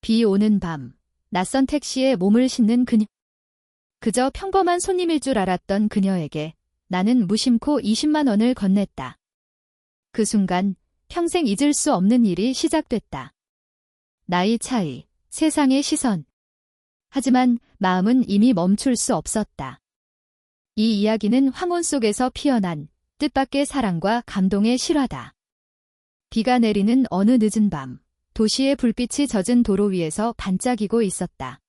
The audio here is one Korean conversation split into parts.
비 오는 밤, 낯선 택시에 몸을 싣는 그녀. 그저 평범한 손님일 줄 알았던 그녀에게 나는 무심코 20만 원을 건넸다. 그 순간 평생 잊을 수 없는 일이 시작됐다. 나이 차이, 세상의 시선. 하지만 마음은 이미 멈출 수 없었다. 이 이야기는 황혼 속에서 피어난 뜻밖의 사랑과 감동의 실화다. 비가 내리는 어느 늦은 밤, 도시의 불빛이 젖은 도로 위에서 반짝이고 있었다.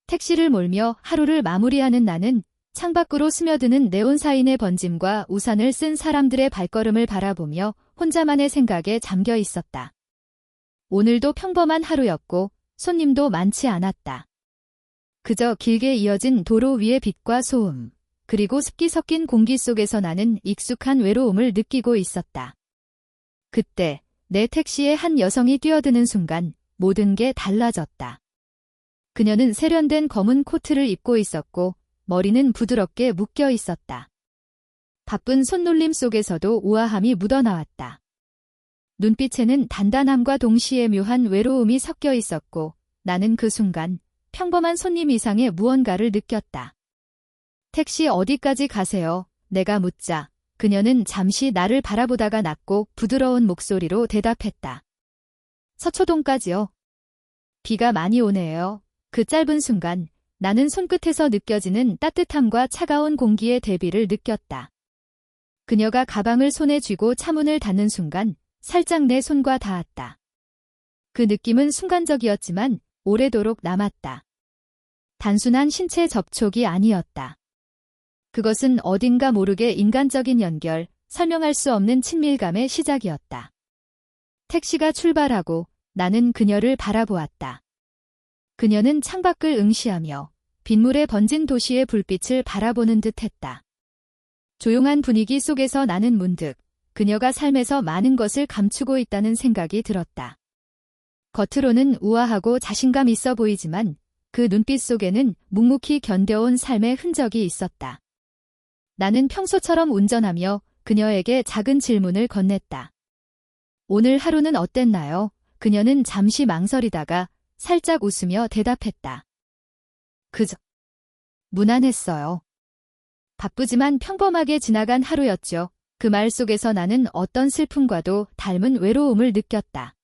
택시를 몰며 하루를 마무리하는 나는 창밖으로 스며드는 네온 사인의 번짐과 우산을 쓴 사람들의 발걸음을 바라보며 혼자만의 생각에 잠겨 있었다. 오늘도 평범한 하루였고 손님도 많지 않았다. 그저 길게 이어진 도로 위의 빛과 소음, 그리고 습기 섞인 공기 속에서 나는 익숙한 외로움을 느끼고 있었다. 그때 내 택시에 한 여성이 뛰어드는 순간 모든 게 달라졌다. 그녀는 세련된 검은 코트를 입고 있었고 머리는 부드럽게 묶여 있었다. 바쁜 손놀림 속에서도 우아함이 묻어나왔다. 눈빛에는 단단함과 동시에 묘한 외로움이 섞여 있었고 나는 그 순간 평범한 손님 이상의 무언가를 느꼈다. 택시 어디까지 가세요? 내가 묻자 그녀는 잠시 나를 바라보다가 낮고 부드러운 목소리로 대답했다. 서초동까지요. 비가 많이 오네요. 그 짧은 순간 나는 손끝에서 느껴지는 따뜻함과 차가운 공기의 대비를 느꼈다. 그녀가 가방을 손에 쥐고 차문을 닫는 순간 살짝 내 손과 닿았다. 그 느낌은 순간적이었지만 오래도록 남았다. 단순한 신체 접촉이 아니었다. 그것은 어딘가 모르게 인간적인 연결, 설명할 수 없는 친밀감의 시작이었다. 택시가 출발하고 나는 그녀를 바라보았다. 그녀는 창밖을 응시하며 빗물에 번진 도시의 불빛을 바라보는 듯했다. 조용한 분위기 속에서 나는 문득 그녀가 삶에서 많은 것을 감추고 있다는 생각이 들었다. 겉으로는 우아하고 자신감 있어 보이지만 그 눈빛 속에는 묵묵히 견뎌온 삶의 흔적이 있었다. 나는 평소처럼 운전하며 그녀에게 작은 질문을 건넸다. 오늘 하루는 어땠나요? 그녀는 잠시 망설이다가 살짝 웃으며 대답했다. 그저 무난했어요. 바쁘지만 평범하게 지나간 하루였죠. 그 말 속에서 나는 어떤 슬픔과도 닮은 외로움을 느꼈다.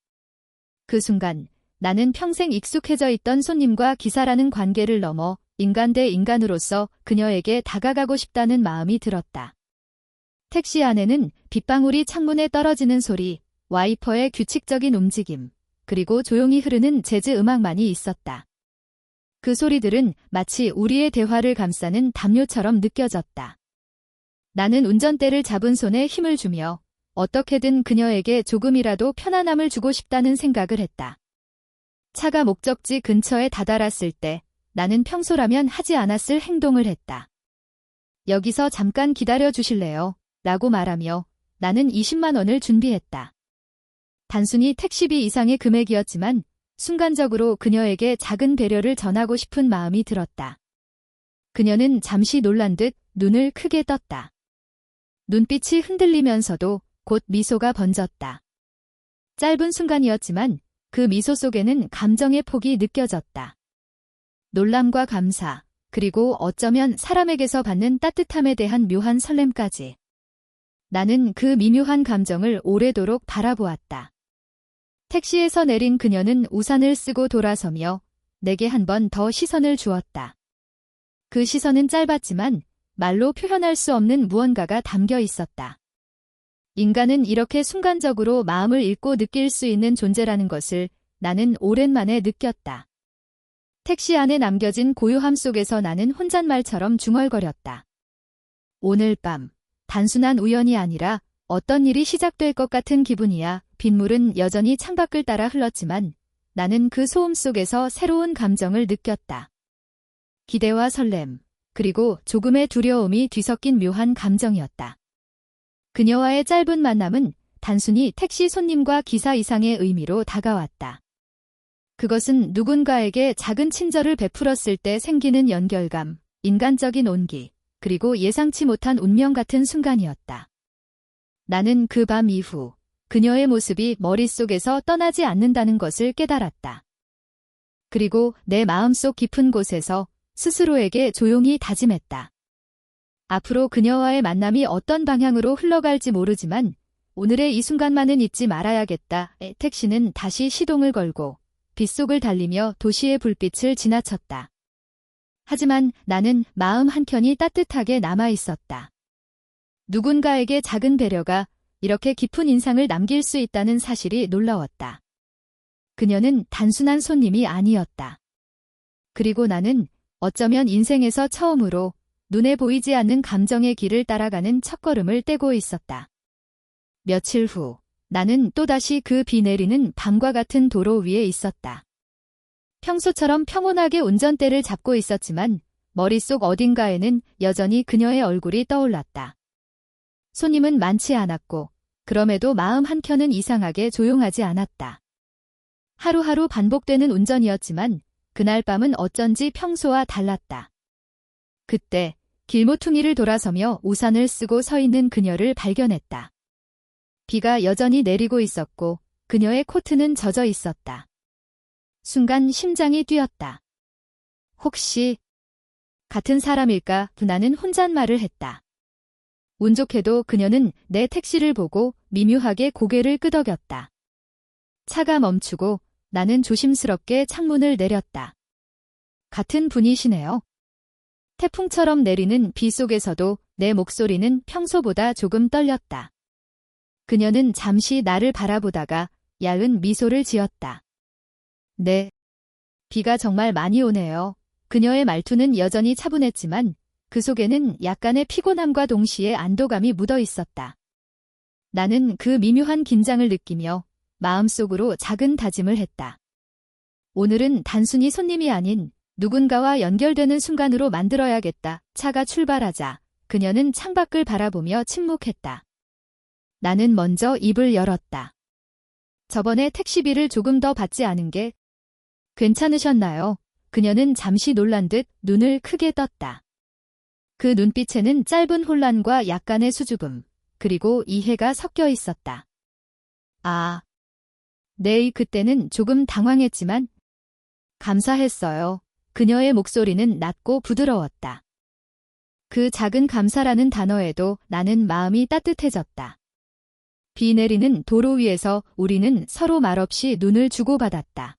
그 순간 나는 평생 익숙해져 있던 손님과 기사라는 관계를 넘어 인간 대 인간으로서 그녀에게 다가가고 싶다는 마음이 들었다. 택시 안에는 빗방울이 창문에 떨어지는 소리, 와이퍼의 규칙적인 움직임, 그리고 조용히 흐르는 재즈 음악만이 있었다. 그 소리들은 마치 우리의 대화를 감싸는 담요처럼 느껴졌다. 나는 운전대를 잡은 손에 힘을 주며 어떻게든 그녀에게 조금이라도 편안함을 주고 싶다는 생각을 했다. 차가 목적지 근처에 다다랐을 때 나는 평소라면 하지 않았을 행동을 했다. 여기서 잠깐 기다려 주실래요? 라고 말하며 나는 20만 원을 준비했다. 단순히 택시비 이상의 금액이었지만 순간적으로 그녀에게 작은 배려를 전하고 싶은 마음이 들었다. 그녀는 잠시 놀란 듯 눈을 크게 떴다. 눈빛이 흔들리면서도 곧 미소가 번졌다. 짧은 순간이었지만 그 미소 속에는 감정의 폭이 느껴졌다. 놀람과 감사, 그리고 어쩌면 사람에게서 받는 따뜻함에 대한 묘한 설렘까지. 나는 그 미묘한 감정을 오래도록 바라보았다. 택시에서 내린 그녀는 우산을 쓰고 돌아서며 내게 한 번 더 시선을 주었다. 그 시선은 짧았지만 말로 표현할 수 없는 무언가가 담겨 있었다. 인간은 이렇게 순간적으로 마음을 읽고 느낄 수 있는 존재라는 것을 나는 오랜만에 느꼈다. 택시 안에 남겨진 고요함 속에서 나는 혼잣말처럼 중얼거렸다. 오늘 밤, 단순한 우연이 아니라 어떤 일이 시작될 것 같은 기분이야. 빗물은 여전히 창밖을 따라 흘렀지만 나는 그 소음 속에서 새로운 감정을 느꼈다. 기대와 설렘, 그리고 조금의 두려움이 뒤섞인 묘한 감정이었다. 그녀와의 짧은 만남은 단순히 택시 손님과 기사 이상의 의미로 다가왔다. 그것은 누군가에게 작은 친절을 베풀었을 때 생기는 연결감, 인간적인 온기, 그리고 예상치 못한 운명 같은 순간이었다. 나는 그 밤 이후 그녀의 모습이 머릿속에서 떠나지 않는다는 것을 깨달았다. 그리고 내 마음속 깊은 곳에서 스스로에게 조용히 다짐했다. 앞으로 그녀와의 만남이 어떤 방향으로 흘러갈지 모르지만 오늘의 이 순간만은 잊지 말아야겠다. 택시는 다시 시동을 걸고 빗속을 달리며 도시의 불빛을 지나쳤다. 하지만 나는 마음 한켠이 따뜻하게 남아 있었다. 누군가에게 작은 배려가 이렇게 깊은 인상을 남길 수 있다는 사실이 놀라웠다. 그녀는 단순한 손님이 아니었다. 그리고 나는 어쩌면 인생에서 처음으로 눈에 보이지 않는 감정의 길을 따라가는 첫걸음을 떼고 있었다. 며칠 후 나는 또다시 그 비 내리는 밤과 같은 도로 위에 있었다. 평소처럼 평온하게 운전대를 잡고 있었지만 머릿속 어딘가에는 여전히 그녀의 얼굴이 떠올랐다. 손님은 많지 않았고 그럼에도 마음 한켠은 이상하게 조용하지 않았다. 하루하루 반복되는 운전이었지만 그날 밤은 어쩐지 평소와 달랐다. 그때 길모퉁이를 돌아서며 우산을 쓰고 서 있는 그녀를 발견했다. 비가 여전히 내리고 있었고 그녀의 코트는 젖어 있었다. 순간 심장이 뛰었다. 혹시 같은 사람일까? 나는 혼잣말을 했다. 운 좋게도 그녀는 내 택시를 보고 미묘하게 고개를 끄덕였다. 차가 멈추고 나는 조심스럽게 창문을 내렸다. 같은 분이시네요. 태풍처럼 내리는 비 속에서도 내 목소리는 평소보다 조금 떨렸다. 그녀는 잠시 나를 바라보다가 야은 미소를 지었다. 네. 비가 정말 많이 오네요. 그녀의 말투는 여전히 차분했지만 그 속에는 약간의 피곤함과 동시에 안도감이 묻어 있었다. 나는 그 미묘한 긴장을 느끼며 마음속으로 작은 다짐을 했다. 오늘은 단순히 손님이 아닌 누군가와 연결되는 순간으로 만들어야겠다. 차가 출발하자 그녀는 창밖을 바라보며 침묵했다. 나는 먼저 입을 열었다. 저번에 택시비를 조금 더 받지 않은 게 괜찮으셨나요? 그녀는 잠시 놀란 듯 눈을 크게 떴다. 그 눈빛에는 짧은 혼란과 약간의 수줍음, 그리고 이해가 섞여 있었다. 아, 네, 그때는 조금 당황했지만 감사했어요. 그녀의 목소리는 낮고 부드러웠다. 그 작은 감사라는 단어에도 나는 마음이 따뜻해졌다. 비 내리는 도로 위에서 우리는 서로 말없이 눈을 주고받았다.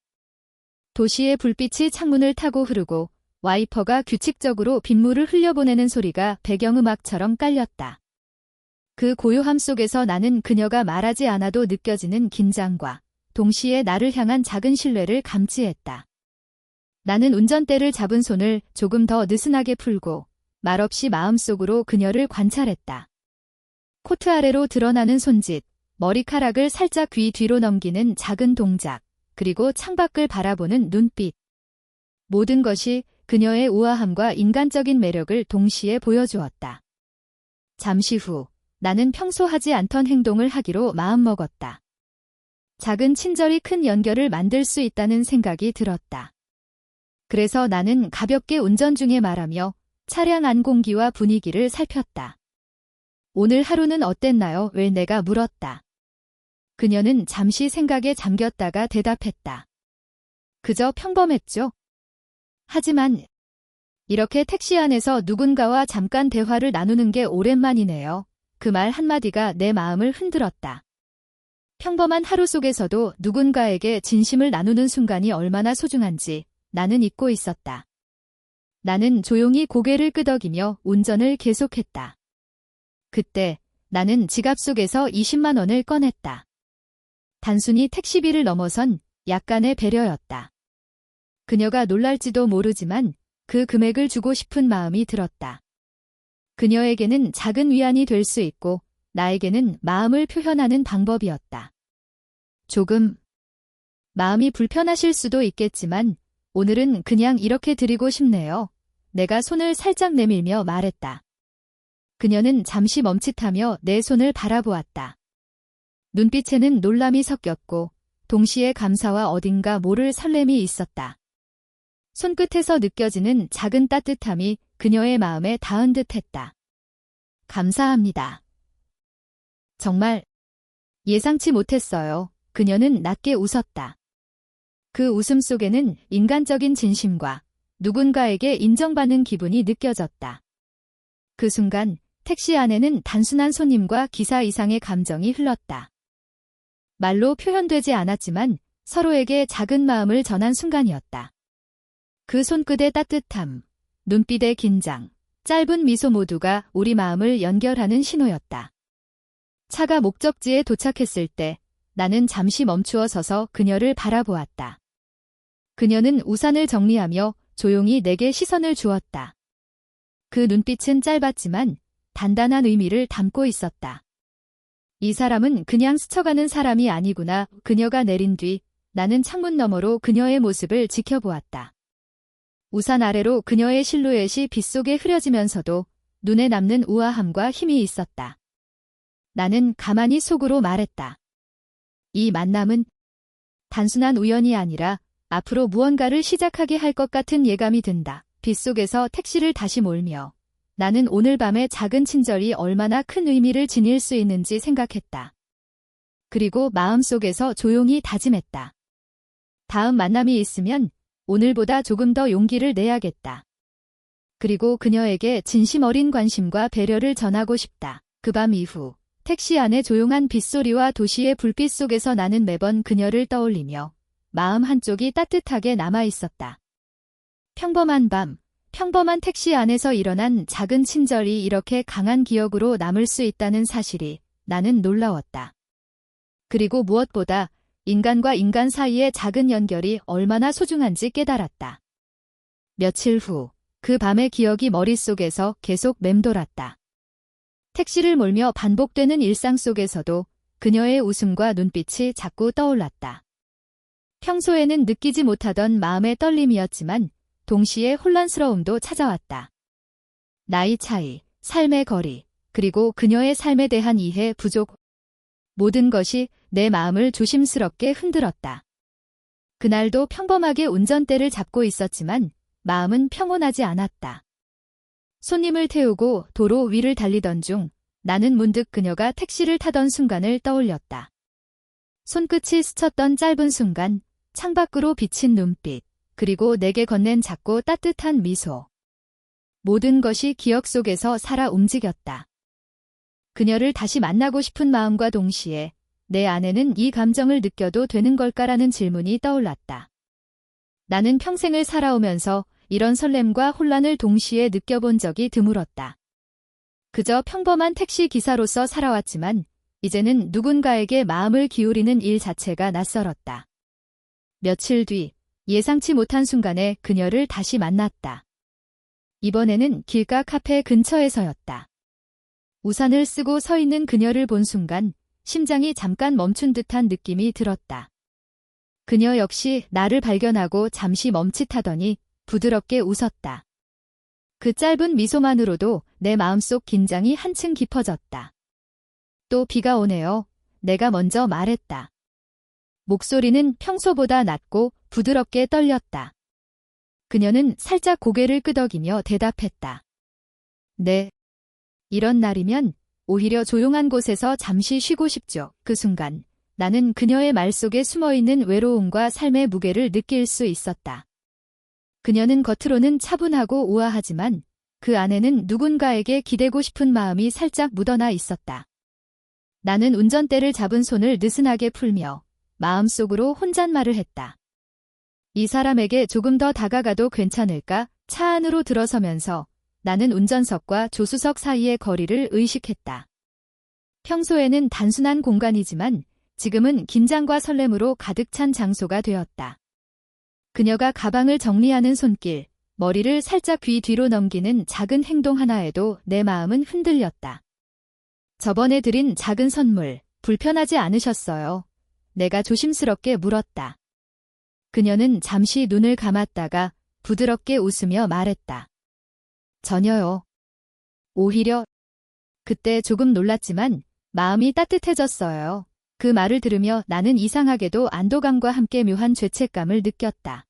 도시의 불빛이 창문을 타고 흐르고 와이퍼가 규칙적으로 빗물을 흘려보내는 소리가 배경음악처럼 깔렸다. 그 고요함 속에서 나는 그녀가 말하지 않아도 느껴지는 긴장과 동시에 나를 향한 작은 신뢰를 감지했다. 나는 운전대를 잡은 손을 조금 더 느슨하게 풀고 말없이 마음속으로 그녀를 관찰했다. 코트 아래로 드러나는 손짓, 머리카락을 살짝 귀 뒤로 넘기는 작은 동작, 그리고 창밖을 바라보는 눈빛. 모든 것이 그녀의 우아함과 인간적인 매력을 동시에 보여주었다. 잠시 후 나는 평소 하지 않던 행동을 하기로 마음먹었다. 작은 친절이 큰 연결을 만들 수 있다는 생각이 들었다. 그래서 나는 가볍게 운전 중에 말하며 차량 안 공기와 분위기를 살폈다. 오늘 하루는 어땠나요? 왜 내가 물었다. 그녀는 잠시 생각에 잠겼다가 대답했다. 그저 평범했죠. 하지만 이렇게 택시 안에서 누군가와 잠깐 대화를 나누는 게 오랜만이네요. 그 말 한마디가 내 마음을 흔들었다. 평범한 하루 속에서도 누군가에게 진심을 나누는 순간이 얼마나 소중한지 나는 잊고 있었다. 나는 조용히 고개를 끄덕이며 운전을 계속했다. 그때 나는 지갑 속에서 20만 원을 꺼냈다. 단순히 택시비를 넘어선 약간의 배려였다. 그녀가 놀랄지도 모르지만 그 금액을 주고 싶은 마음이 들었다. 그녀에게는 작은 위안이 될 수 있고 나에게는 마음을 표현하는 방법이었다. 조금 마음이 불편하실 수도 있겠지만 오늘은 그냥 이렇게 드리고 싶네요. 내가 손을 살짝 내밀며 말했다. 그녀는 잠시 멈칫하며 내 손을 바라보았다. 눈빛에는 놀람이 섞였고 동시에 감사와 어딘가 모를 설렘이 있었다. 손끝에서 느껴지는 작은 따뜻함이 그녀의 마음에 닿은 듯했다. 감사합니다. 정말 예상치 못했어요. 그녀는 낮게 웃었다. 그 웃음 속에는 인간적인 진심과 누군가에게 인정받는 기분이 느껴졌다. 그 순간 택시 안에는 단순한 손님과 기사 이상의 감정이 흘렀다. 말로 표현되지 않았지만 서로에게 작은 마음을 전한 순간이었다. 그 손끝의 따뜻함, 눈빛의 긴장, 짧은 미소 모두가 우리 마음을 연결하는 신호였다. 차가 목적지에 도착했을 때 나는 잠시 멈추어 서서 그녀를 바라보았다. 그녀는 우산을 정리하며 조용히 내게 시선을 주었다. 그 눈빛은 짧았지만 단단한 의미를 담고 있었다. 이 사람은 그냥 스쳐가는 사람이 아니구나. 그녀가 내린 뒤 나는 창문 너머로 그녀의 모습을 지켜보았다. 우산 아래로 그녀의 실루엣이 빗속에 흐려지면서도 눈에 남는 우아함과 힘이 있었다. 나는 가만히 속으로 말했다. 이 만남은 단순한 우연이 아니라 앞으로 무언가를 시작하게 할 것 같은 예감이 든다. 빗속에서 택시를 다시 몰며 나는 오늘 밤의 작은 친절이 얼마나 큰 의미를 지닐 수 있는지 생각했다. 그리고 마음속에서 조용히 다짐했다. 다음 만남이 있으면 오늘보다 조금 더 용기를 내야겠다. 그리고 그녀에게 진심 어린 관심과 배려를 전하고 싶다. 그 밤 이후 택시 안의 조용한 빗소리와 도시의 불빛 속에서 나는 매번 그녀를 떠올리며 마음 한쪽이 따뜻하게 남아 있었다. 평범한 밤, 평범한 택시 안에서 일어난 작은 친절이 이렇게 강한 기억으로 남을 수 있다는 사실이 나는 놀라웠다. 그리고 무엇보다 인간과 인간 사이의 작은 연결이 얼마나 소중한지 깨달았다. 며칠 후, 그 밤의 기억이 머릿속에서 계속 맴돌았다. 택시를 몰며 반복되는 일상 속에서도 그녀의 웃음과 눈빛이 자꾸 떠올랐다. 평소에는 느끼지 못하던 마음의 떨림이었지만 동시에 혼란스러움도 찾아왔다. 나이 차이, 삶의 거리, 그리고 그녀의 삶에 대한 이해 부족. 모든 것이 내 마음을 조심스럽게 흔들었다. 그날도 평범하게 운전대를 잡고 있었지만 마음은 평온하지 않았다. 손님을 태우고 도로 위를 달리던 중 나는 문득 그녀가 택시를 타던 순간을 떠올렸다. 손끝이 스쳤던 짧은 순간, 창밖으로 비친 눈빛, 그리고 내게 건넨 작고 따뜻한 미소. 모든 것이 기억 속에서 살아 움직였다. 그녀를 다시 만나고 싶은 마음과 동시에 내 안에는 이 감정을 느껴도 되는 걸까라는 질문이 떠올랐다. 나는 평생을 살아오면서 이런 설렘과 혼란을 동시에 느껴본 적이 드물었다. 그저 평범한 택시 기사로서 살아왔지만 이제는 누군가에게 마음을 기울이는 일 자체가 낯설었다. 며칠 뒤 예상치 못한 순간에 그녀를 다시 만났다. 이번에는 길가 카페 근처에서였다. 우산을 쓰고 서 있는 그녀를 본 순간 심장이 잠깐 멈춘 듯한 느낌이 들었다. 그녀 역시 나를 발견하고 잠시 멈칫하더니 부드럽게 웃었다. 그 짧은 미소만으로도 내 마음속 긴장이 한층 깊어졌다. 또 비가 오네요. 내가 먼저 말했다. 목소리는 평소보다 낮고 부드럽게 떨렸다. 그녀는 살짝 고개를 끄덕이며 대답했다. 네. 이런 날이면 오히려 조용한 곳에서 잠시 쉬고 싶죠. 그 순간 나는 그녀의 말 속에 숨어있는 외로움과 삶의 무게를 느낄 수 있었다. 그녀는 겉으로는 차분하고 우아하지만 그 안에는 누군가에게 기대고 싶은 마음이 살짝 묻어나 있었다. 나는 운전대를 잡은 손을 느슨하게 풀며 마음속으로 혼잣말을 했다. 이 사람에게 조금 더 다가가도 괜찮을까? 차 안으로 들어서면서 나는 운전석과 조수석 사이의 거리를 의식했다. 평소에는 단순한 공간이지만 지금은 긴장과 설렘으로 가득 찬 장소가 되었다. 그녀가 가방을 정리하는 손길, 머리를 살짝 귀 뒤로 넘기는 작은 행동 하나에도 내 마음은 흔들렸다. 저번에 드린 작은 선물, 불편하지 않으셨어요? 내가 조심스럽게 물었다. 그녀는 잠시 눈을 감았다가 부드럽게 웃으며 말했다. 전혀요. 오히려 그때 조금 놀랐지만 마음이 따뜻해졌어요. 그 말을 들으며 나는 이상하게도 안도감과 함께 묘한 죄책감을 느꼈다.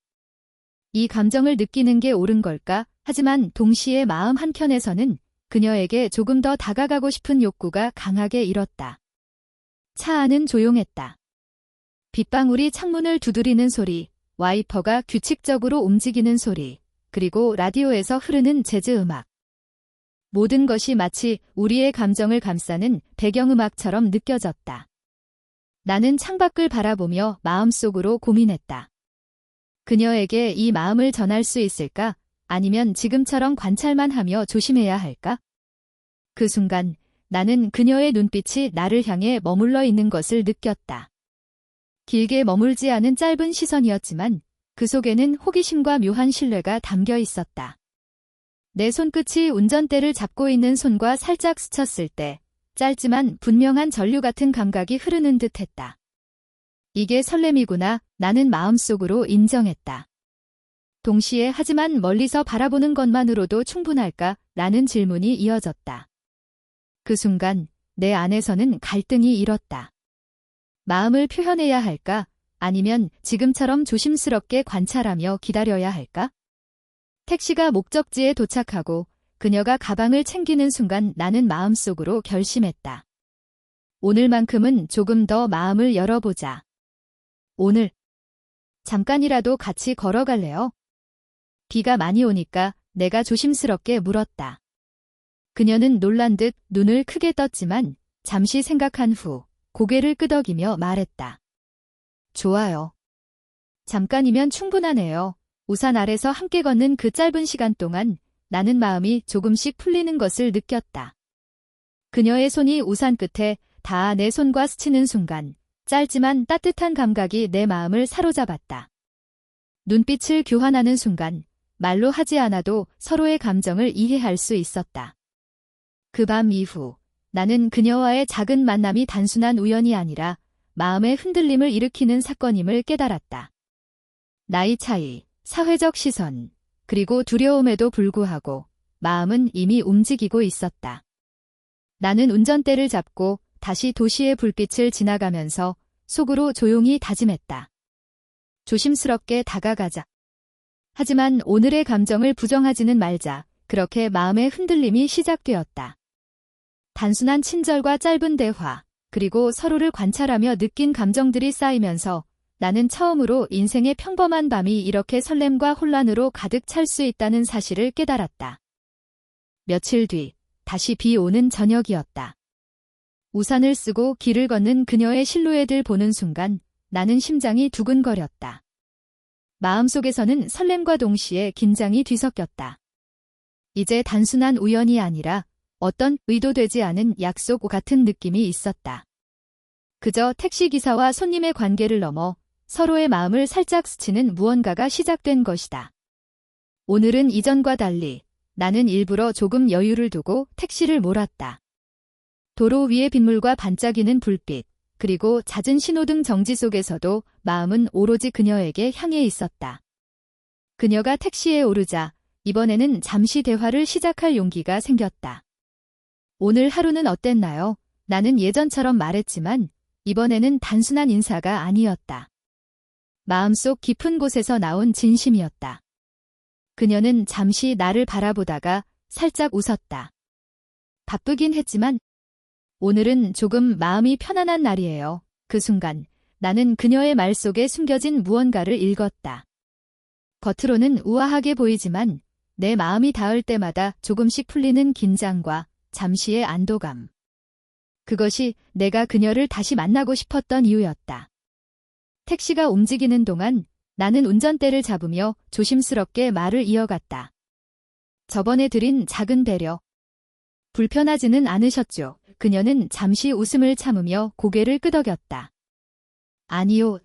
이 감정을 느끼는 게 옳은 걸까? 하지만 동시에 마음 한켠에서는 그녀에게 조금 더 다가가고 싶은 욕구가 강하게 일었다. 차 안은 조용했다. 빗방울이 창문을 두드리는 소리, 와이퍼가 규칙적으로 움직이는 소리, 그리고 라디오에서 흐르는 재즈 음악. 모든 것이 마치 우리의 감정을 감싸는 배경음악처럼 느껴졌다. 나는 창밖을 바라보며 마음속으로 고민했다. 그녀에게 이 마음을 전할 수 있을까? 아니면 지금처럼 관찰만 하며 조심해야 할까? 그 순간 나는 그녀의 눈빛이 나를 향해 머물러 있는 것을 느꼈다. 길게 머물지 않은 짧은 시선이었지만 그 속에는 호기심과 묘한 신뢰가 담겨 있었다. 내 손끝이 운전대를 잡고 있는 손과 살짝 스쳤을 때 짧지만 분명한 전류 같은 감각이 흐르는 듯했다. 이게 설렘이구나. 나는 마음속으로 인정했다. 동시에 하지만 멀리서 바라보는 것만으로도 충분할까? 라는 질문이 이어졌다. 그 순간 내 안에서는 갈등이 일었다. 마음을 표현해야 할까? 아니면 지금처럼 조심스럽게 관찰하며 기다려야 할까? 택시가 목적지에 도착하고 그녀가 가방을 챙기는 순간 나는 마음속으로 결심했다. 오늘만큼은 조금 더 마음을 열어보자. 오늘 잠깐이라도 같이 걸어갈래요? 비가 많이 오니까 내가 조심스럽게 물었다. 그녀는 놀란 듯 눈을 크게 떴지만 잠시 생각한 후 고개를 끄덕이며 말했다. 좋아요. 잠깐이면 충분하네요. 우산 아래서 함께 걷는 그 짧은 시간 동안 나는 마음이 조금씩 풀리는 것을 느꼈다. 그녀의 손이 우산 끝에 닿아 내 손과 스치는 순간 짧지만 따뜻한 감각이 내 마음을 사로잡았다. 눈빛을 교환하는 순간 말로 하지 않아도 서로의 감정을 이해할 수 있었다. 그 밤 이후 나는 그녀와의 작은 만남이 단순한 우연이 아니라 마음의 흔들림을 일으키는 사건임을 깨달았다. 나이 차이, 사회적 시선, 그리고 두려움에도 불구하고 마음은 이미 움직이고 있었다. 나는 운전대를 잡고 다시 도시의 불빛을 지나가면서 속으로 조용히 다짐했다. 조심스럽게 다가가자. 하지만 오늘의 감정을 부정하지는 말자. 그렇게 마음의 흔들림이 시작되었다. 단순한 친절과 짧은 대화, 그리고 서로를 관찰하며 느낀 감정들이 쌓이면서 나는 처음으로 인생의 평범한 밤이 이렇게 설렘과 혼란으로 가득 찰 수 있다는 사실을 깨달았다. 며칠 뒤, 다시 비 오는 저녁이었다. 우산을 쓰고 길을 걷는 그녀의 실루엣을 보는 순간 나는 심장이 두근거렸다. 마음속에서는 설렘과 동시에 긴장이 뒤섞였다. 이제 단순한 우연이 아니라 어떤 의도되지 않은 약속 같은 느낌이 있었다. 그저 택시기사와 손님의 관계를 넘어 서로의 마음을 살짝 스치는 무언가가 시작된 것이다. 오늘은 이전과 달리 나는 일부러 조금 여유를 두고 택시를 몰았다. 도로 위의 빗물과 반짝이는 불빛, 그리고 잦은 신호등 정지 속에서도 마음은 오로지 그녀에게 향해 있었다. 그녀가 택시에 오르자 이번에는 잠시 대화를 시작할 용기가 생겼다. 오늘 하루는 어땠나요? 나는 예전처럼 말했지만 이번에는 단순한 인사가 아니었다. 마음속 깊은 곳에서 나온 진심이었다. 그녀는 잠시 나를 바라보다가 살짝 웃었다. 바쁘긴 했지만 오늘은 조금 마음이 편안한 날이에요. 그 순간 나는 그녀의 말 속에 숨겨진 무언가를 읽었다. 겉으로는 우아하게 보이지만 내 마음이 닿을 때마다 조금씩 풀리는 긴장과 잠시의 안도감. 그것이 내가 그녀를 다시 만나고 싶었던 이유였다. 택시가 움직이는 동안 나는 운전대를 잡으며 조심스럽게 말을 이어갔다. 저번에 드린 작은 배려. 불편하지는 않으셨죠? 그녀는 잠시 웃음을 참으며 고개를 끄덕였다. 아니요.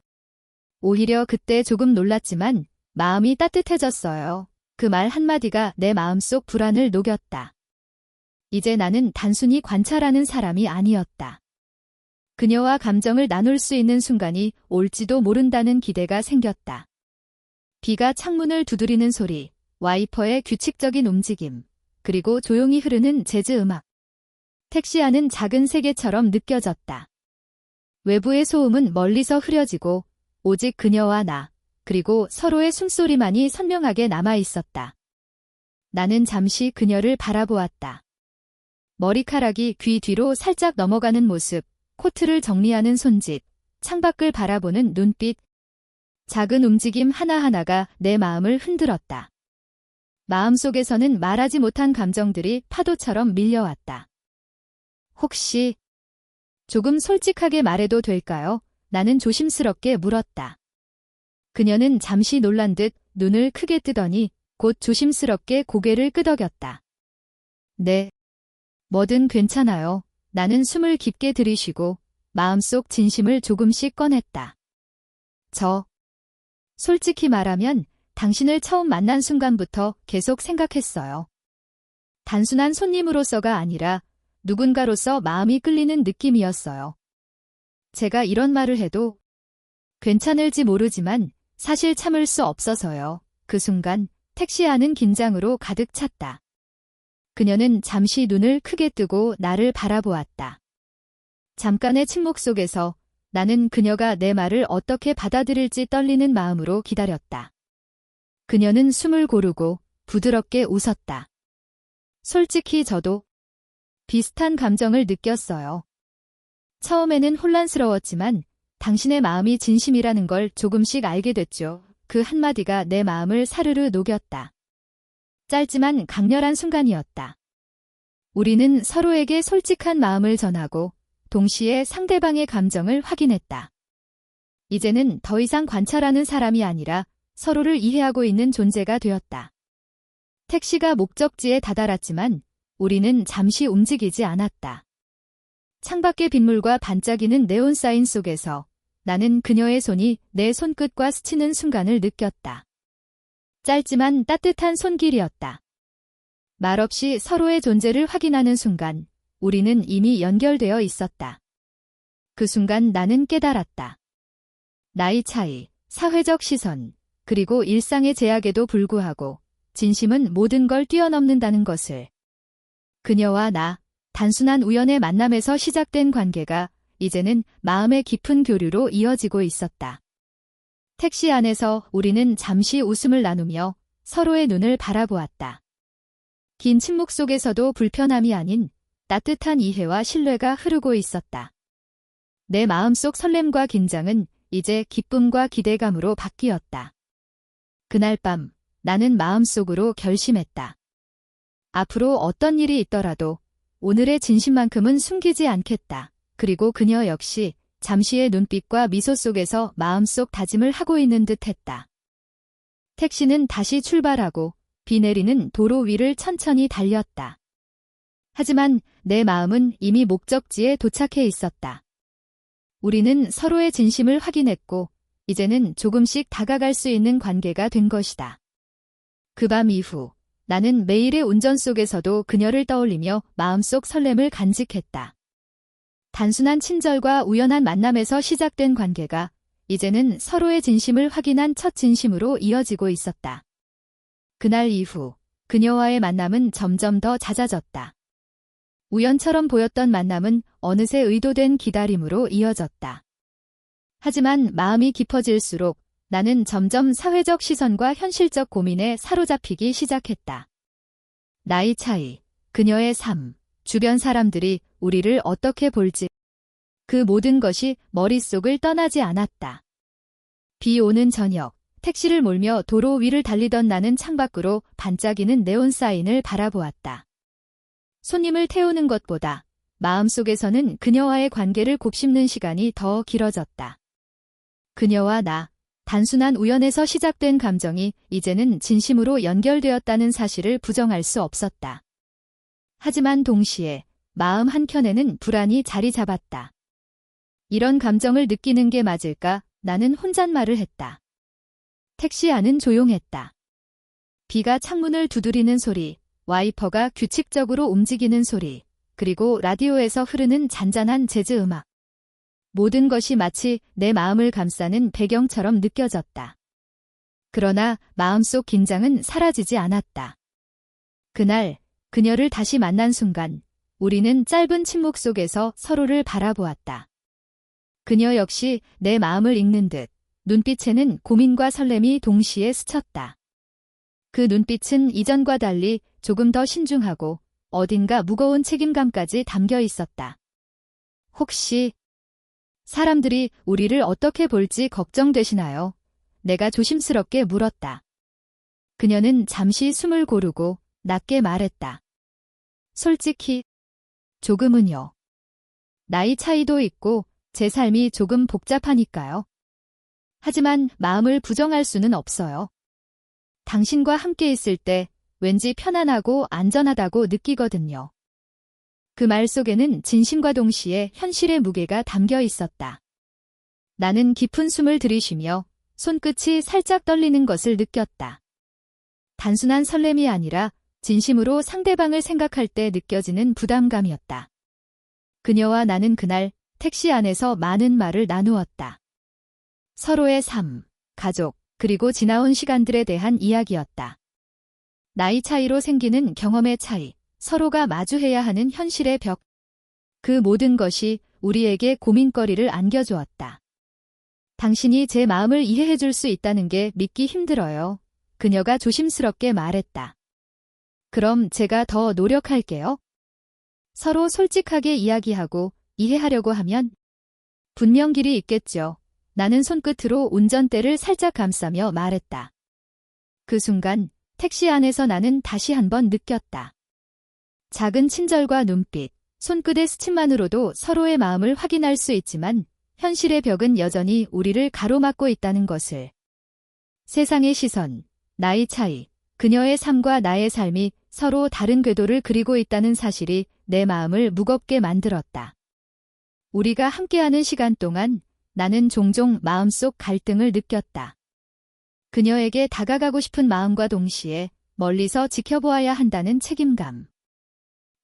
오히려 그때 조금 놀랐지만 마음이 따뜻해졌어요. 그 말 한마디가 내 마음속 불안을 녹였다. 이제 나는 단순히 관찰하는 사람이 아니었다. 그녀와 감정을 나눌 수 있는 순간이 올지도 모른다는 기대가 생겼다. 비가 창문을 두드리는 소리, 와이퍼의 규칙적인 움직임, 그리고 조용히 흐르는 재즈 음악. 택시 안은 작은 세계처럼 느껴졌다. 외부의 소음은 멀리서 흐려지고 오직 그녀와 나, 그리고 서로의 숨소리만이 선명하게 남아 있었다. 나는 잠시 그녀를 바라보았다. 머리카락이 귀 뒤로 살짝 넘어가는 모습, 코트를 정리하는 손짓, 창밖을 바라보는 눈빛. 작은 움직임 하나하나가 내 마음을 흔들었다. 마음속에서는 말하지 못한 감정들이 파도처럼 밀려왔다. 혹시 조금 솔직하게 말해도 될까요? 나는 조심스럽게 물었다. 그녀는 잠시 놀란 듯 눈을 크게 뜨더니 곧 조심스럽게 고개를 끄덕였다. 네. 뭐든 괜찮아요. 나는 숨을 깊게 들이쉬고 마음속 진심을 조금씩 꺼냈다. 솔직히 말하면 당신을 처음 만난 순간부터 계속 생각했어요. 단순한 손님으로서가 아니라 누군가로서 마음이 끌리는 느낌이었어요. 제가 이런 말을 해도 괜찮을지 모르지만 사실 참을 수 없어서요. 그 순간 택시 안은 긴장으로 가득 찼다. 그녀는 잠시 눈을 크게 뜨고 나를 바라보았다. 잠깐의 침묵 속에서 나는 그녀가 내 말을 어떻게 받아들일지 떨리는 마음으로 기다렸다. 그녀는 숨을 고르고 부드럽게 웃었다. 솔직히 저도 비슷한 감정을 느꼈어요. 처음에는 혼란스러웠지만 당신의 마음이 진심이라는 걸 조금씩 알게 됐죠. 그 한마디가 내 마음을 사르르 녹였다. 짧지만 강렬한 순간이었다. 우리는 서로에게 솔직한 마음을 전하고 동시에 상대방의 감정을 확인했다. 이제는 더 이상 관찰하는 사람이 아니라 서로를 이해하고 있는 존재가 되었다. 택시가 목적지에 다다랐지만 우리는 잠시 움직이지 않았다. 창밖의 빗물과 반짝이는 네온 사인 속에서 나는 그녀의 손이 내 손끝과 스치는 순간을 느꼈다. 짧지만 따뜻한 손길이었다. 말없이 서로의 존재를 확인하는 순간 우리는 이미 연결되어 있었다. 그 순간 나는 깨달았다. 나이 차이, 사회적 시선, 그리고 일상의 제약에도 불구하고 진심은 모든 걸 뛰어넘는다는 것을. 그녀와 나, 단순한 우연의 만남에서 시작된 관계가 이제는 마음의 깊은 교류로 이어지고 있었다. 택시 안에서 우리는 잠시 웃음을 나누며 서로의 눈을 바라보았다. 긴 침묵 속에서도 불편함이 아닌 따뜻한 이해와 신뢰가 흐르고 있었다. 내 마음속 설렘과 긴장은 이제 기쁨과 기대감으로 바뀌었다. 그날 밤 나는 마음속으로 결심했다. 앞으로 어떤 일이 있더라도 오늘의 진심만큼은 숨기지 않겠다. 그리고 그녀 역시 잠시의 눈빛과 미소 속에서 마음속 다짐을 하고 있는 듯 했다. 택시는 다시 출발하고 비 내리는 도로 위를 천천히 달렸다. 하지만 내 마음은 이미 목적지에 도착해 있었다. 우리는 서로의 진심을 확인했고 이제는 조금씩 다가갈 수 있는 관계가 된 것이다. 그 밤 이후 나는 매일의 운전 속에서도 그녀를 떠올리며 마음속 설렘을 간직했다. 단순한 친절과 우연한 만남에서 시작된 관계가 이제는 서로의 진심을 확인한 첫 진심으로 이어지고 있었다. 그날 이후 그녀와의 만남은 점점 더 잦아졌다. 우연처럼 보였던 만남은 어느새 의도된 기다림으로 이어졌다. 하지만 마음이 깊어질수록 나는 점점 사회적 시선과 현실적 고민에 사로잡히기 시작했다. 나이 차이, 그녀의 삶, 주변 사람들이 우리를 어떻게 볼지 그 모든 것이 머릿속을 떠나지 않았다. 비 오는 저녁, 택시를 몰며 도로 위를 달리던 나는 창밖으로 반짝이는 네온 사인을 바라보았다. 손님을 태우는 것보다 마음속에서는 그녀와의 관계를 곱씹는 시간이 더 길어졌다. 그녀와 나, 단순한 우연에서 시작된 감정이 이제는 진심으로 연결되었다는 사실을 부정할 수 없었다. 하지만 동시에 마음 한켠에는 불안이 자리 잡았다. 이런 감정을 느끼는 게 맞을까? 나는 혼잣말을 했다. 택시 안은 조용했다. 비가 창문을 두드리는 소리, 와이퍼가 규칙적으로 움직이는 소리, 그리고 라디오에서 흐르는 잔잔한 재즈 음악. 모든 것이 마치 내 마음을 감싸는 배경처럼 느껴졌다. 그러나 마음속 긴장은 사라지지 않았다. 그날 그녀를 다시 만난 순간 우리는 짧은 침묵 속에서 서로를 바라보았다. 그녀 역시 내 마음을 읽는 듯 눈빛에는 고민과 설렘이 동시에 스쳤다. 그 눈빛은 이전과 달리 조금 더 신중하고 어딘가 무거운 책임감까지 담겨 있었다. 혹시 사람들이 우리를 어떻게 볼지 걱정되시나요? 내가 조심스럽게 물었다. 그녀는 잠시 숨을 고르고 낮게 말했다. 솔직히, 조금은요. 나이 차이도 있고 제 삶이 조금 복잡하니까요. 하지만 마음을 부정할 수는 없어요. 당신과 함께 있을 때 왠지 편안하고 안전하다고 느끼거든요. 그 말 속에는 진심과 동시에 현실의 무게가 담겨 있었다. 나는 깊은 숨을 들이쉬며 손끝이 살짝 떨리는 것을 느꼈다. 단순한 설렘이 아니라 진심으로 상대방을 생각할 때 느껴지는 부담감이었다. 그녀와 나는 그날 택시 안에서 많은 말을 나누었다. 서로의 삶, 가족, 그리고 지나온 시간들에 대한 이야기였다. 나이 차이로 생기는 경험의 차이, 서로가 마주해야 하는 현실의 벽. 그 모든 것이 우리에게 고민거리를 안겨주었다. 당신이 제 마음을 이해해 줄 수 있다는 게 믿기 힘들어요. 그녀가 조심스럽게 말했다. 그럼 제가 더 노력할게요. 서로 솔직하게 이야기하고 이해하려고 하면 분명 길이 있겠죠. 나는 손끝으로 운전대를 살짝 감싸며 말했다. 그 순간 택시 안에서 나는 다시 한번 느꼈다. 작은 친절과 눈빛, 손끝의 스침만으로도 서로의 마음을 확인할 수 있지만 현실의 벽은 여전히 우리를 가로막고 있다는 것을. 세상의 시선, 나이 차이, 그녀의 삶과 나의 삶이 서로 다른 궤도를 그리고 있다는 사실이 내 마음을 무겁게 만들었다. 우리가 함께하는 시간 동안 나는 종종 마음속 갈등을 느꼈다. 그녀에게 다가가고 싶은 마음과 동시에 멀리서 지켜보아야 한다는 책임감.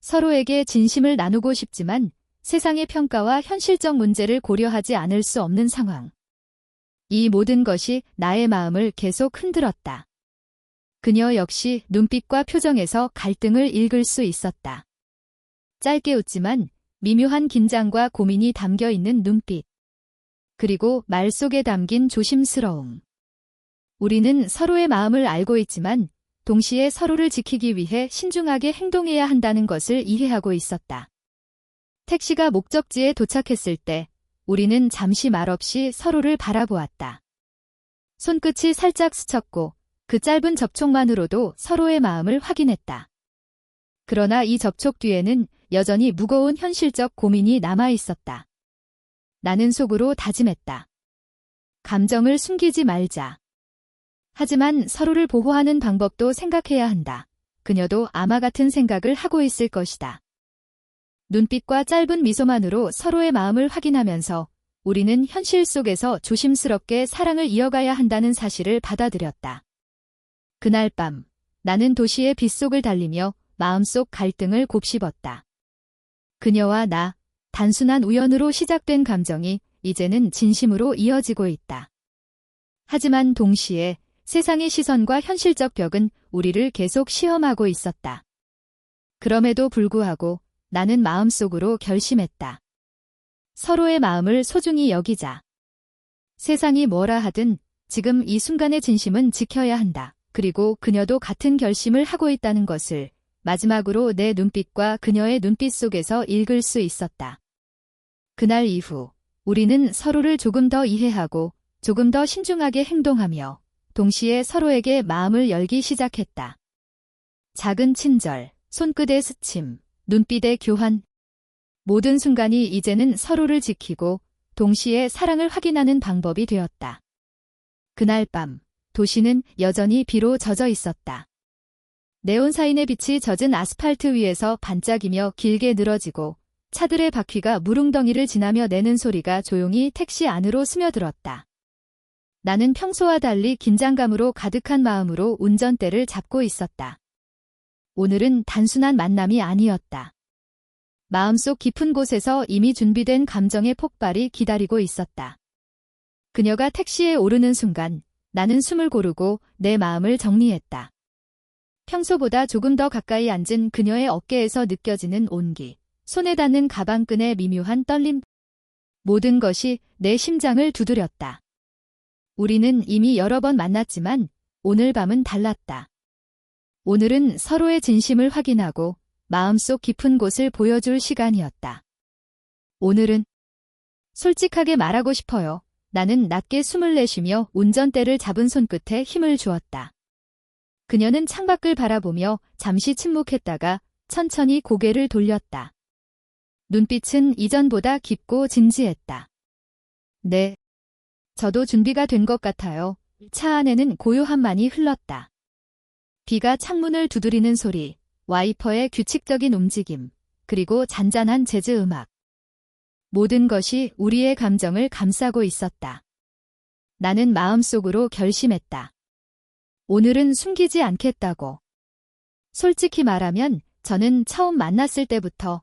서로에게 진심을 나누고 싶지만 세상의 평가와 현실적 문제를 고려하지 않을 수 없는 상황. 이 모든 것이 나의 마음을 계속 흔들었다. 그녀 역시 눈빛과 표정에서 갈등을 읽을 수 있었다. 짧게 웃지만 미묘한 긴장과 고민이 담겨 있는 눈빛. 그리고 말 속에 담긴 조심스러움. 우리는 서로의 마음을 알고 있지만 동시에 서로를 지키기 위해 신중하게 행동해야 한다는 것을 이해하고 있었다. 택시가 목적지에 도착했을 때 우리는 잠시 말없이 서로를 바라보았다. 손끝이 살짝 스쳤고 그 짧은 접촉만으로도 서로의 마음을 확인했다. 그러나 이 접촉 뒤에는 여전히 무거운 현실적 고민이 남아 있었다. 나는 속으로 다짐했다. 감정을 숨기지 말자. 하지만 서로를 보호하는 방법도 생각해야 한다. 그녀도 아마 같은 생각을 하고 있을 것이다. 눈빛과 짧은 미소만으로 서로의 마음을 확인하면서 우리는 현실 속에서 조심스럽게 사랑을 이어가야 한다는 사실을 받아들였다. 그날 밤, 나는 도시의 빗속을 달리며 마음속 갈등을 곱씹었다. 그녀와 나, 단순한 우연으로 시작된 감정이 이제는 진심으로 이어지고 있다. 하지만 동시에 세상의 시선과 현실적 벽은 우리를 계속 시험하고 있었다. 그럼에도 불구하고 나는 마음속으로 결심했다. 서로의 마음을 소중히 여기자. 세상이 뭐라 하든 지금 이 순간의 진심은 지켜야 한다. 그리고 그녀도 같은 결심을 하고 있다는 것을 마지막으로 내 눈빛과 그녀의 눈빛 속에서 읽을 수 있었다. 그날 이후 우리는 서로를 조금 더 이해하고 조금 더 신중하게 행동하며 동시에 서로에게 마음을 열기 시작했다. 작은 친절, 손끝의 스침, 눈빛의 교환. 모든 순간이 이제는 서로를 지키고 동시에 사랑을 확인하는 방법이 되었다. 그날 밤, 도시는 여전히 비로 젖어 있었다. 네온사인의 빛이 젖은 아스팔트 위에서 반짝이며 길게 늘어지고 차들의 바퀴가 무릉덩이를 지나며 내는 소리가 조용히 택시 안으로 스며들었다. 나는 평소와 달리 긴장감으로 가득한 마음으로 운전대를 잡고 있었다. 오늘은 단순한 만남이 아니었다. 마음속 깊은 곳에서 이미 준비된 감정의 폭발이 기다리고 있었다. 그녀가 택시에 오르는 순간 나는 숨을 고르고 내 마음을 정리했다. 평소보다 조금 더 가까이 앉은 그녀의 어깨에서 느껴지는 온기, 손에 닿는 가방끈의 미묘한 떨림. 모든 것이 내 심장을 두드렸다. 우리는 이미 여러 번 만났지만 오늘 밤은 달랐다. 오늘은 서로의 진심을 확인하고 마음속 깊은 곳을 보여줄 시간이었다. 오늘은 솔직하게 말하고 싶어요. 나는 낮게 숨을 내쉬며 운전대를 잡은 손끝에 힘을 주었다. 그녀는 창밖을 바라보며 잠시 침묵했다가 천천히 고개를 돌렸다. 눈빛은 이전보다 깊고 진지했다. 네. 저도 준비가 된 것 같아요. 차 안에는 고요함만이 흘렀다. 비가 창문을 두드리는 소리, 와이퍼의 규칙적인 움직임, 그리고 잔잔한 재즈 음악. 모든 것이 우리의 감정을 감싸고 있었다. 나는 마음속으로 결심했다. 오늘은 숨기지 않겠다고. 솔직히 말하면 저는 처음 만났을 때부터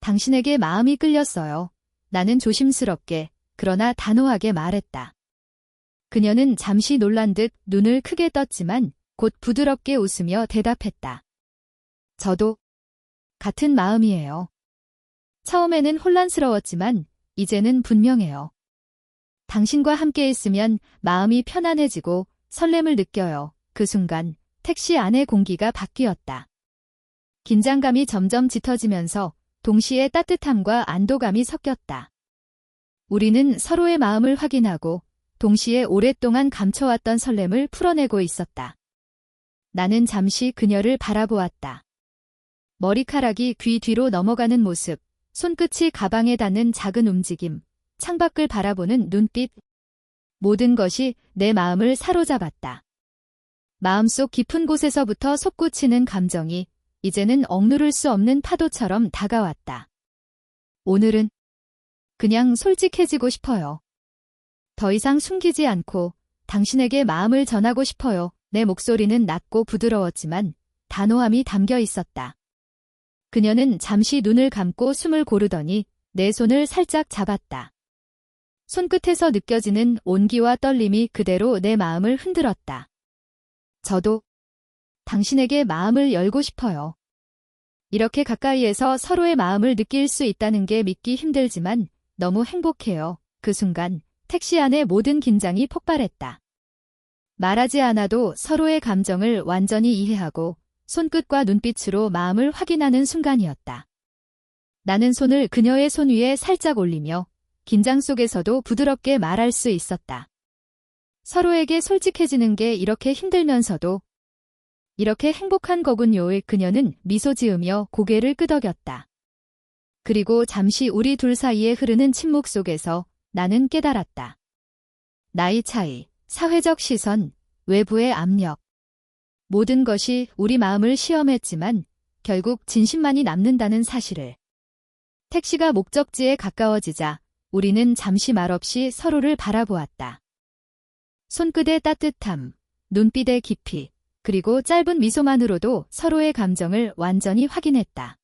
당신에게 마음이 끌렸어요. 나는 조심스럽게, 그러나 단호하게 말했다. 그녀는 잠시 놀란 듯 눈을 크게 떴지만 곧 부드럽게 웃으며 대답했다. 저도 같은 마음이에요. 처음에는 혼란스러웠지만 이제는 분명해요. 당신과 함께 있으면 마음이 편안해지고 설렘을 느껴요. 그 순간 택시 안의 공기가 바뀌었다. 긴장감이 점점 짙어지면서 동시에 따뜻함과 안도감이 섞였다. 우리는 서로의 마음을 확인하고 동시에 오랫동안 감춰왔던 설렘을 풀어내고 있었다. 나는 잠시 그녀를 바라보았다. 머리카락이 귀 뒤로 넘어가는 모습, 손끝이 가방에 닿는 작은 움직임, 창밖을 바라보는 눈빛. 모든 것이 내 마음을 사로잡았다. 마음속 깊은 곳에서부터 솟구치는 감정이 이제는 억누를 수 없는 파도처럼 다가왔다. 오늘은 그냥 솔직해지고 싶어요. 더 이상 숨기지 않고 당신에게 마음을 전하고 싶어요. 내 목소리는 낮고 부드러웠지만 단호함이 담겨 있었다. 그녀는 잠시 눈을 감고 숨을 고르더니 내 손을 살짝 잡았다. 손끝에서 느껴지는 온기와 떨림이 그대로 내 마음을 흔들었다. 저도 당신에게 마음을 열고 싶어요. 이렇게 가까이에서 서로의 마음을 느낄 수 있다는 게 믿기 힘들지만 너무 행복해요. 그 순간 택시 안의 모든 긴장이 폭발했다. 말하지 않아도 서로의 감정을 완전히 이해하고 손끝과 눈빛으로 마음을 확인하는 순간이었다. 나는 손을 그녀의 손 위에 살짝 올리며 긴장 속에서도 부드럽게 말할 수 있었다. 서로에게 솔직해지는 게 이렇게 힘들면서도 이렇게 행복한 거군요. 그녀는 미소 지으며 고개를 끄덕였다. 그리고 잠시 우리 둘 사이에 흐르는 침묵 속에서 나는 깨달았다. 나이 차이, 사회적 시선, 외부의 압력. 모든 것이 우리 마음을 시험했지만 결국 진심만이 남는다는 사실을. 택시가 목적지에 가까워지자 우리는 잠시 말없이 서로를 바라보았다. 손끝의 따뜻함, 눈빛의 깊이, 그리고 짧은 미소만으로도 서로의 감정을 완전히 확인했다.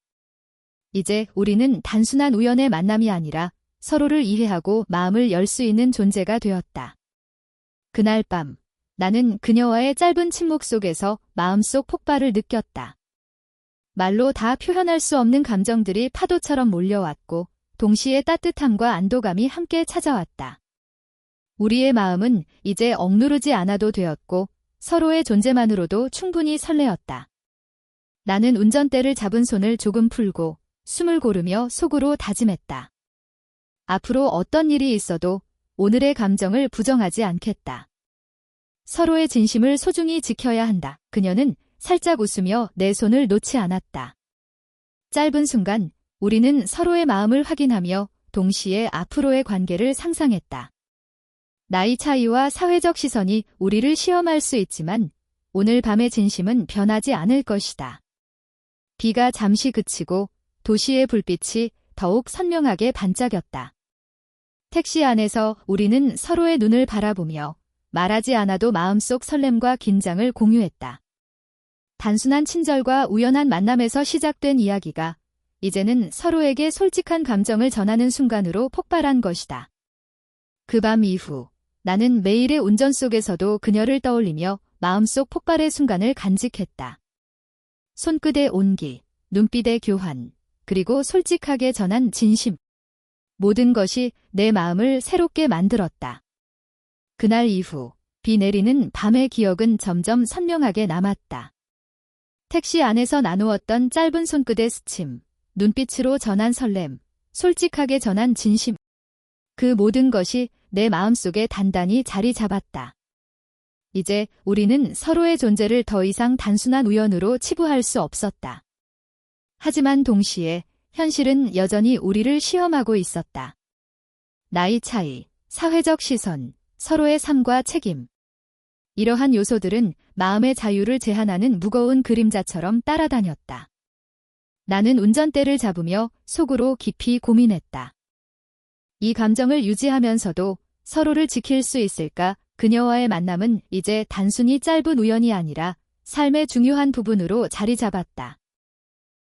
이제 우리는 단순한 우연의 만남이 아니라 서로를 이해하고 마음을 열 수 있는 존재가 되었다. 그날 밤, 나는 그녀와의 짧은 침묵 속에서 마음속 폭발을 느꼈다. 말로 다 표현할 수 없는 감정들이 파도처럼 몰려왔고 동시에 따뜻함과 안도감이 함께 찾아왔다. 우리의 마음은 이제 억누르지 않아도 되었고 서로의 존재만으로도 충분히 설레었다. 나는 운전대를 잡은 손을 조금 풀고 숨을 고르며 속으로 다짐했다. 앞으로 어떤 일이 있어도 오늘의 감정을 부정하지 않겠다. 서로의 진심을 소중히 지켜야 한다. 그녀는 살짝 웃으며 내 손을 놓지 않았다. 짧은 순간 우리는 서로의 마음을 확인하며 동시에 앞으로의 관계를 상상했다. 나이 차이와 사회적 시선이 우리를 시험할 수 있지만 오늘 밤의 진심은 변하지 않을 것이다. 비가 잠시 그치고 도시의 불빛이 더욱 선명하게 반짝였다. 택시 안에서 우리는 서로의 눈을 바라보며 말하지 않아도 마음속 설렘과 긴장을 공유했다. 단순한 친절과 우연한 만남에서 시작된 이야기가 이제는 서로에게 솔직한 감정을 전하는 순간으로 폭발한 것이다. 그 밤 이후 나는 매일의 운전 속에서도 그녀를 떠올리며 마음속 폭발의 순간을 간직했다. 손끝의 온기, 눈빛의 교환, 그리고 솔직하게 전한 진심. 모든 것이 내 마음을 새롭게 만들었다. 그날 이후 비 내리는 밤의 기억은 점점 선명하게 남았다. 택시 안에서 나누었던 짧은 손끝의 스침, 눈빛으로 전한 설렘, 솔직하게 전한 진심. 그 모든 것이 내 마음속에 단단히 자리 잡았다. 이제 우리는 서로의 존재를 더 이상 단순한 우연으로 치부할 수 없었다. 하지만 동시에 현실은 여전히 우리를 시험하고 있었다. 나이 차이, 사회적 시선, 서로의 삶과 책임. 이러한 요소들은 마음의 자유를 제한하는 무거운 그림자처럼 따라다녔다. 나는 운전대를 잡으며 속으로 깊이 고민했다. 이 감정을 유지하면서도 서로를 지킬 수 있을까? 그녀와의 만남은 이제 단순히 짧은 우연이 아니라 삶의 중요한 부분으로 자리 잡았다.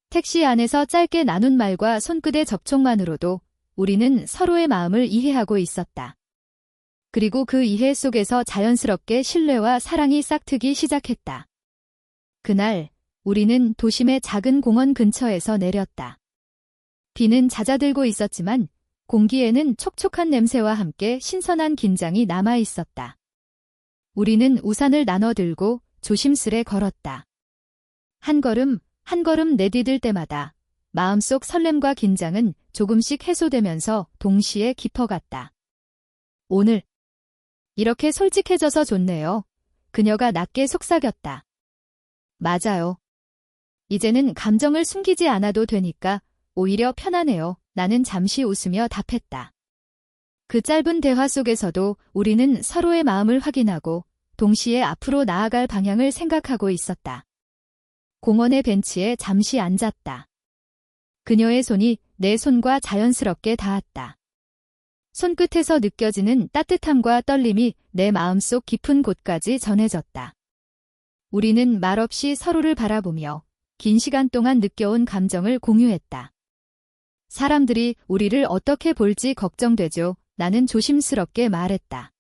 택시 안에서 짧게 나눈 말과 손끝의 접촉만으로도 우리는 서로의 마음을 이해하고 있었다. 그리고 그 이해 속에서 자연스럽게 신뢰와 사랑이 싹트기 시작했다. 그날 우리는 도심의 작은 공원 근처에서 내렸다. 비는 잦아들고 있었지만 공기에는 촉촉한 냄새와 함께 신선한 긴장이 남아 있었다. 우리는 우산을 나눠 들고 조심스레 걸었다. 한 걸음 한 걸음 내디딜 때마다 마음속 설렘과 긴장은 조금씩 해소되면서 동시에 깊어갔다. 오늘 이렇게 솔직해져서 좋네요. 그녀가 낮게 속삭였다. 맞아요. 이제는 감정을 숨기지 않아도 되니까 오히려 편하네요. 나는 잠시 웃으며 답했다. 그 짧은 대화 속에서도 우리는 서로의 마음을 확인하고 동시에 앞으로 나아갈 방향을 생각하고 있었다. 공원의 벤치에 잠시 앉았다. 그녀의 손이 내 손과 자연스럽게 닿았다. 손끝에서 느껴지는 따뜻함과 떨림이 내 마음속 깊은 곳까지 전해졌다. 우리는 말없이 서로를 바라보며 긴 시간 동안 느껴온 감정을 공유했다. 사람들이 우리를 어떻게 볼지 걱정되죠. 나는 조심스럽게 말했다.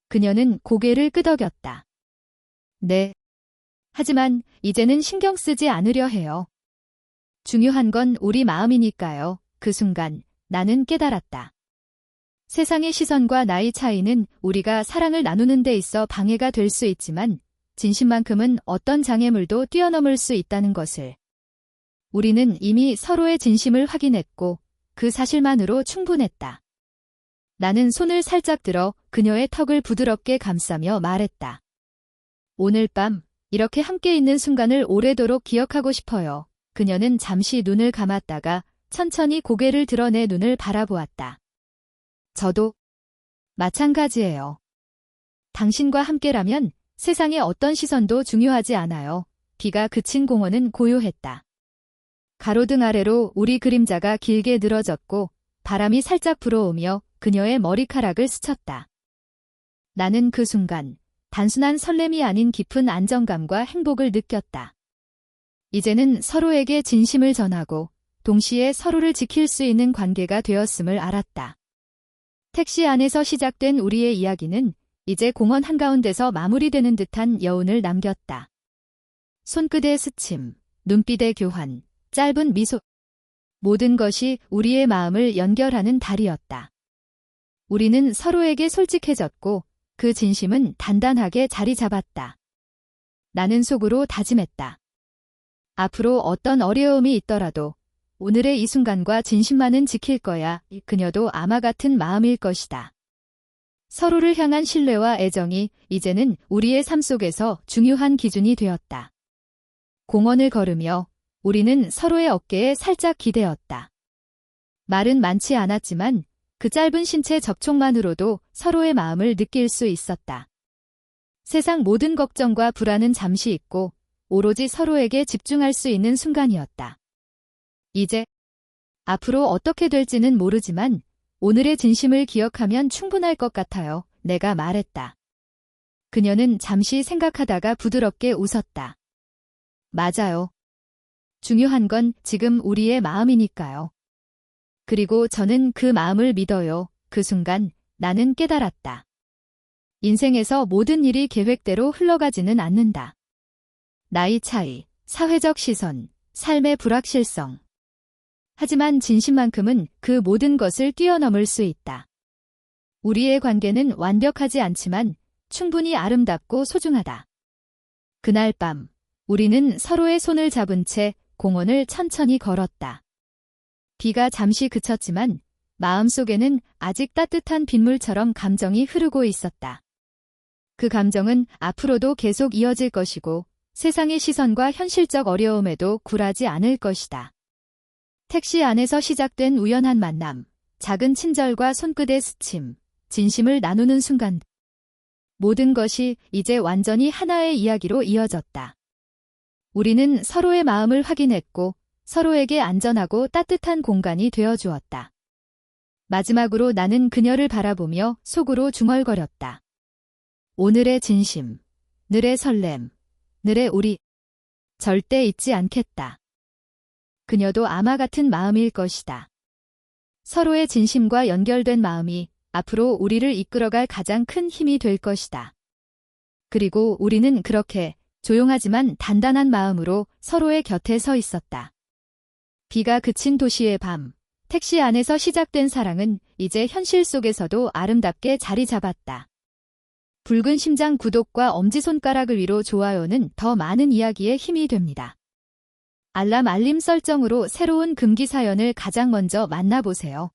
그녀는 고개를 끄덕였다. 네. 하지만 이제는 신경 쓰지 않으려 해요. 중요한 건 우리 마음이니까요. 그 순간 나는 깨달았다. 세상의 시선과 나이 차이는 우리가 사랑을 나누는 데 있어 방해가 될 수 있지만 진심만큼은 어떤 장애물도 뛰어넘을 수 있다는 것을. 우리는 이미 서로의 진심을 확인했고 그 사실만으로 충분했다. 나는 손을 살짝 들어 그녀의 턱을 부드럽게 감싸며 말했다. 오늘 밤 이렇게 함께 있는 순간을 오래도록 기억하고 싶어요. 그녀는 잠시 눈을 감았다가 천천히 고개를 들어 내 눈을 바라보았다. 저도 마찬가지예요. 당신과 함께라면 세상의 어떤 시선도 중요하지 않아요. 비가 그친 공원은 고요했다. 가로등 아래로 우리 그림자가 길게 늘어졌고 바람이 살짝 불어오며 그녀의 머리카락을 스쳤다. 나는 그 순간 단순한 설렘이 아닌 깊은 안정감과 행복을 느꼈다. 이제는 서로에게 진심을 전하고 동시에 서로를 지킬 수 있는 관계가 되었음을 알았다. 택시 안에서 시작된 우리의 이야기는 이제 공원 한가운데서 마무리되는 듯한 여운을 남겼다. 손끝의 스침, 눈빛의 교환, 짧은 미소. 모든 것이 우리의 마음을 연결하는 달이었다. 우리는 서로에게 솔직해졌고 그 진심은 단단하게 자리 잡았다. 나는 속으로 다짐했다. 앞으로 어떤 어려움이 있더라도 오늘의 이 순간과 진심만은 지킬 거야. 그녀도 아마 같은 마음일 것이다. 서로를 향한 신뢰와 애정이 이제는 우리의 삶 속에서 중요한 기준이 되었다. 공원을 걸으며 우리는 서로의 어깨에 살짝 기대었다. 말은 많지 않았지만 그 짧은 신체 접촉만으로도 서로의 마음을 느낄 수 있었다. 세상 모든 걱정과 불안은 잠시 잊고 오로지 서로에게 집중할 수 있는 순간이었다. 이제 앞으로 어떻게 될지는 모르지만 오늘의 진심을 기억하면 충분할 것 같아요. 내가 말했다. 그녀는 잠시 생각하다가 부드럽게 웃었다. 맞아요. 중요한 건 지금 우리의 마음이니까요. 그리고 저는 그 마음을 믿어요. 그 순간 나는 깨달았다. 인생에서 모든 일이 계획대로 흘러가지는 않는다. 나이 차이, 사회적 시선, 삶의 불확실성. 하지만 진심만큼은 그 모든 것을 뛰어넘을 수 있다. 우리의 관계는 완벽하지 않지만 충분히 아름답고 소중하다. 그날 밤, 우리는 서로의 손을 잡은 채 공원을 천천히 걸었다. 비가 잠시 그쳤지만 마음속에는 아직 따뜻한 빗물처럼 감정이 흐르고 있었다. 그 감정은 앞으로도 계속 이어질 것이고 세상의 시선과 현실적 어려움에도 굴하지 않을 것이다. 택시 안에서 시작된 우연한 만남, 작은 친절과 손끝의 스침, 진심을 나누는 순간. 모든 것이 이제 완전히 하나의 이야기로 이어졌다. 우리는 서로의 마음을 확인했고 서로에게 안전하고 따뜻한 공간이 되어주었다. 마지막으로 나는 그녀를 바라보며 속으로 중얼거렸다. 오늘의 진심, 늘의 설렘, 늘의 우리. 절대 잊지 않겠다. 그녀도 아마 같은 마음일 것이다. 서로의 진심과 연결된 마음이 앞으로 우리를 이끌어갈 가장 큰 힘이 될 것이다. 그리고 우리는 그렇게 조용하지만 단단한 마음으로 서로의 곁에 서 있었다. 비가 그친 도시의 밤, 택시 안에서 시작된 사랑은 이제 현실 속에서도 아름답게 자리 잡았다. 붉은 심장 구독과 엄지손가락을 위로 좋아요는 더 많은 이야기에 힘이 됩니다. 알람 알림 설정으로 새로운 금기 사연을 가장 먼저 만나보세요.